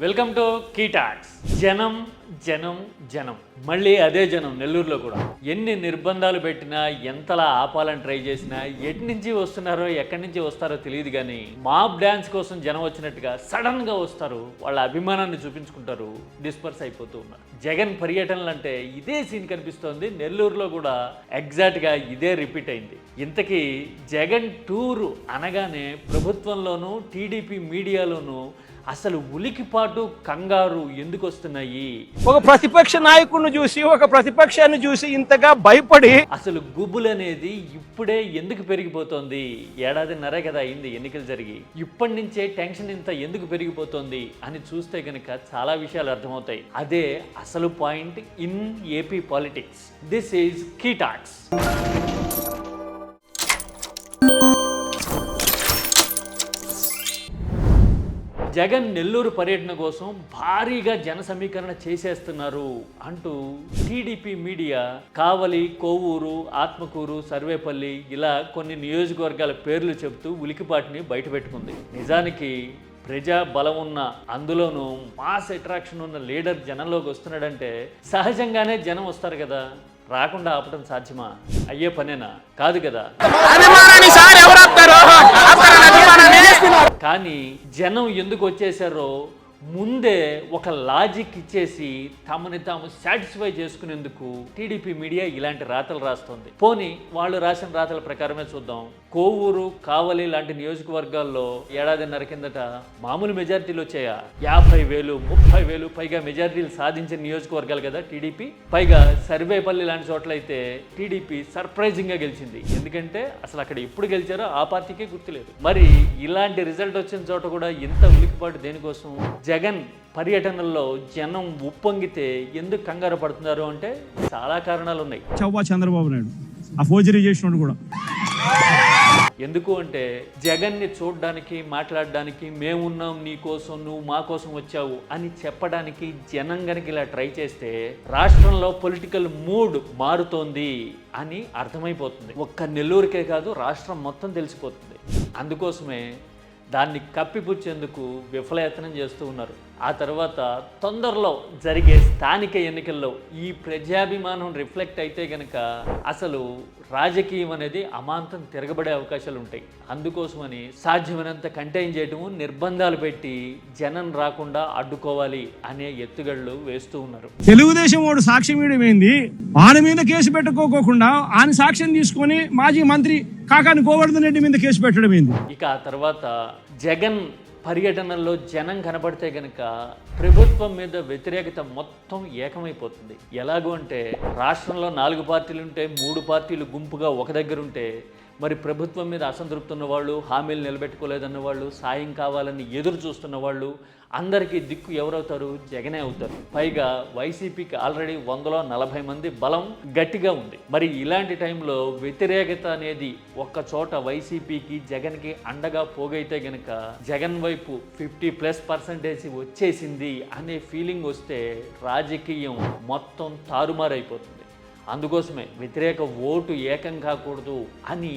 Welcome to key talks. జనం జనం జనం మళ్ళీ అదే జనం నెల్లూరులో కూడా ఎన్ని నిర్బంధాలు పెట్టినా ఎంతలా ఆపాలని ట్రై చేసినా ఎటు నుంచి వస్తున్నారో ఎక్కడి నుంచి వస్తారో తెలియదు, కానీ మాబ్ డ్యాన్స్ కోసం జనం వచ్చినట్టుగా సడన్ గా వస్తారు, వాళ్ళ అభిమానాన్ని చూపించుకుంటారు, డిస్పర్స్ అయిపోతూ ఉన్నారు. జగన్ పర్యటనలు అంటే ఇదే సీన్ కనిపిస్తోంది. నెల్లూరులో కూడా ఎగ్జాక్ట్ గా ఇదే రిపీట్ అయింది. ఇంతకీ జగన్ టూర్ అనగానే ప్రభుత్వంలోనూ టీడీపీ మీడియాలోనూ అసలు ఉలికిపాటు కంగారు ఎందుకు వస్తున్నాయి? ఒక ప్రతిపక్ష నాయకుడిని చూసి ఒక ప్రతిపక్షాన్ని చూసి ఇంతగా భయపడి అసలు గుబులు అనేది ఇప్పుడే ఎందుకు పెరిగిపోతుంది? ఏడాదిన్నరే కదా అయింది ఎన్నికలు జరిగి, ఇప్పటి నుంచే టెన్షన్ ఇంత ఎందుకు పెరిగిపోతుంది అని చూస్తే కనుక చాలా విషయాలు అర్థమవుతాయి. అదే అసలు point in AP politics. This is key talks. Jagan Nellore పర్యటన కోసం భారీగా జన సమీకరణ చేసేస్తున్నారు అంటూ టీడీపీ మీడియా కావలి, కోవూరు, ఆత్మకూరు, సర్వేపల్లి ఇలా కొన్ని నియోజకవర్గాల పేర్లు చెబుతూ ఉలికిపాటిని బయటపెట్టుకుంది. నిజానికి ప్రజా బలం ఉన్న, అందులోనూ మాస్ అట్రాక్షన్ ఉన్న లీడర్ జనంలోకి వస్తున్నాడంటే సహజంగానే జనం వస్తారు కదా, రాకుండా ఆపడం సాధ్యమా? అయ్యే పనేనా? కాదు కదా. కానీ జనం ఎందుకు వచ్చేసారో ముందే ఒక లాజిక్ ఇచ్చేసి తమని తాము సాటిస్ఫై చేసుకునేందుకు టీడీపీ మీడియా ఇలాంటి రాతలు రాస్తుంది. పోనీ వాళ్ళు రాసిన రాతల ప్రకారమే చూద్దాం. కోవూరు, కావలి లాంటి నియోజకవర్గాల్లో ఏడాదిన్నర కిందట మామూలు మెజారిటీలు వచ్చాయా? 50,000, 30,000 పైగా మెజారిటీలు సాధించిన నియోజకవర్గాలు కదా టీడీపీ. పైగా సర్వేపల్లి లాంటి చోట్ల అయితే టీడీపీ సర్ప్రైజింగ్ గా గెలిచింది. ఎందుకంటే అసలు అక్కడ ఎప్పుడు గెలిచారో ఆ పార్టీకే గుర్తులేదు. మరి ఇలాంటి రిజల్ట్ వచ్చిన చోట కూడా ఇంత ఉలికిపాటు దేనికోసం? జగన్ పర్యటనల్లో జనం ఉప్పొంగితే ఎందుకు కంగారు పడుతున్నారు అంటే చాలా కారణాలు ఉన్నాయి. చంద్రబాబు నాయుడు ఆ ఫోర్జరీ చేసినోడు కూడా ఎందుకు అంటే జగన్ని చూడడానికి, మాట్లాడడానికి, మేమున్నాం నీ కోసం, నువ్వు మా కోసం వచ్చావు అని చెప్పడానికి జనం గనక ఇలా ట్రై చేస్తే రాష్ట్రంలో పొలిటికల్ మూడ్ మారుతోంది అని అర్థమైపోతుంది. ఒక్క నెల్లూరుకే కాదు, రాష్ట్రం మొత్తం తెలిసిపోతుంది. అందుకోసమే దాన్ని కప్పిపుచ్చేందుకు విఫలయత్నం చేస్తూ ఉన్నారు. ఆ తర్వాత తొందరలో జరిగే స్థానిక ఎన్నికల్లో ఈ ప్రజాభిమానం రిఫ్లెక్ట్ అయితే గనక అసలు రాజకీయం అనేది అమాంతం తిరగబడే అవకాశాలు ఉంటాయి. అందుకోసమని సాధ్యమైనంత కంటైన్ చేయటము, నిర్బంధాలు పెట్టి జనం రాకుండా అడ్డుకోవాలి అనే ఎత్తుగడలు వేస్తూ ఉన్నారు. తెలుగుదేశం వాడు సాక్ష్యం ఏంది, ఆయన మీద కేసు పెట్టుకోకుండా ఆయన సాక్ష్యం తీసుకొని మాజీ మంత్రి కాకాని గోవర్ధన్ రెడ్డి మీద కేసు పెట్టడం ఏంది? ఇక ఆ తర్వాత జగన్ పర్యటనల్లో జనం కనబడితే గనక ప్రభుత్వం మీద వ్యతిరేకత మొత్తం ఏకమైపోతుంది. ఎలాగో అంటే రాష్ట్రంలో 4 పార్టీలు ఉంటే 3 పార్టీలు గుంపుగా ఒక దగ్గర ఉంటే మరి ప్రభుత్వం మీద అసంతృప్తి ఉన్న వాళ్ళు, హామీలు నిలబెట్టుకోలేదన్న వాళ్ళు, సాయం కావాలని ఎదురు చూస్తున్న వాళ్ళు అందరికీ దిక్కు ఎవరవుతారు? జగనే అవుతారు. పైగా వైసీపీకి ఆల్రెడీ 140 మంది బలం గట్టిగా ఉంది. మరి ఇలాంటి టైంలో వ్యతిరేకత అనేది ఒక్క చోట వైసీపీకి, జగన్కి అండగా పోగైతే గనక జగన్ వైపు 50+% వచ్చేసింది అనే ఫీలింగ్ వస్తే రాజకీయం మొత్తం తారుమారైపోతుంది. అందుకోసమే వ్యతిరేక ఓటు ఏకం కాకూడదు అని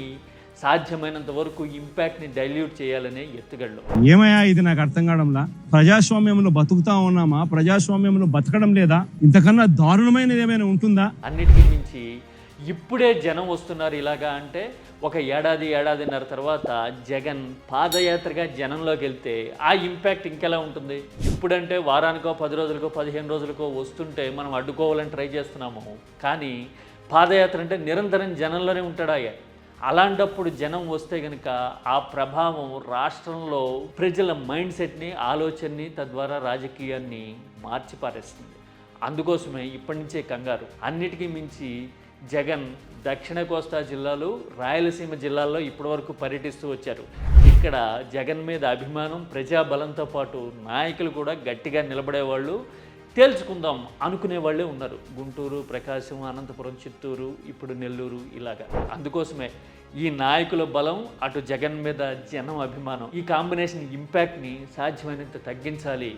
సాధ్యమైనంత వరకు ఇంపాక్ట్ని డైల్యూట్ చేయాలనే ఎత్తుగడలు. ఏమయ్యా ఇది నాకు అర్థం కావడంలా? ప్రజాస్వామ్యంలో బతుకుతా ఉన్నామా? ప్రజాస్వామ్యంలో బతకడం లేదా? ఇంతకన్నా దారుణమైనది ఏమైనా ఉంటుందా? అన్నిటికీ మించి ఇప్పుడే జనం వస్తున్నారు ఇలాగా అంటే ఒక ఏడాదిన్నర తర్వాత జగన్ పాదయాత్రగా జనంలోకి వెళ్తే ఆ ఇంపాక్ట్ ఇంకెలా ఉంటుంది? ఇప్పుడంటే వారానికో 10 రోజులకో 15 రోజులకో వస్తుంటే మనం అడ్డుకోవాలని ట్రై చేస్తున్నాము. కానీ పాదయాత్ర అంటే నిరంతరం జనంలోనే ఉంటాడా? అలాంటప్పుడు జనం వస్తే కనుక ఆ ప్రభావం రాష్ట్రంలో ప్రజల మైండ్ సెట్ని, ఆలోచనని, తద్వారా రాజకీయాన్ని మార్చిపారేస్తుంది. అందుకోసమే ఇప్పటి నుంచే కంగారు. అన్నిటికీ మించి జగన్ దక్షిణ కోస్తా జిల్లాలు, రాయలసీమ జిల్లాల్లో ఇప్పటివరకు పర్యటిస్తూ వచ్చారు. ఇక్కడ జగన్ మీద అభిమానం, ప్రజాబలంతో పాటు నాయకులు కూడా గట్టిగా నిలబడేవాళ్ళు, తేల్చుకుందాం అనుకునే వాళ్ళే ఉన్నారు. గుంటూరు, ప్రకాశం, అనంతపురం, చిత్తూరు, ఇప్పుడు నెల్లూరు ఇలాగా. అందుకోసమే ఈ నాయకుల బలం, అటు జగన్ మీద జనం అభిమానం, ఈ కాంబినేషన్ ఇంపాక్ట్ని సాధ్యమైనంత తగ్గించాలి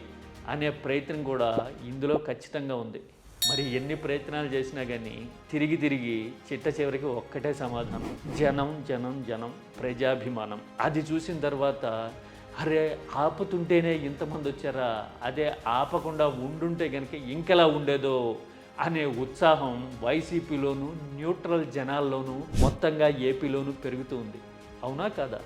అనే ప్రయత్నం కూడా ఇందులో ఖచ్చితంగా ఉంది. మరి ఎన్ని ప్రయత్నాలు చేసినా కానీ తిరిగి చిట్ట చివరికి ఒక్కటే సమాధానం: జనం జనం జనం, ప్రజాభిమానం. అది చూసిన తర్వాత అరే ఆపుతుంటేనే ఇంతమంది వచ్చారా, అదే ఆపకుండా ఉండుంటే కనుక ఇంకెలా ఉండేదో అనే ఉత్సాహం వైసీపీలోను న్యూట్రల్ జనాల్లోనూ మొత్తంగా ఏపీలోనూ పెరుగుతూ ఉంది. అవునా కాదా?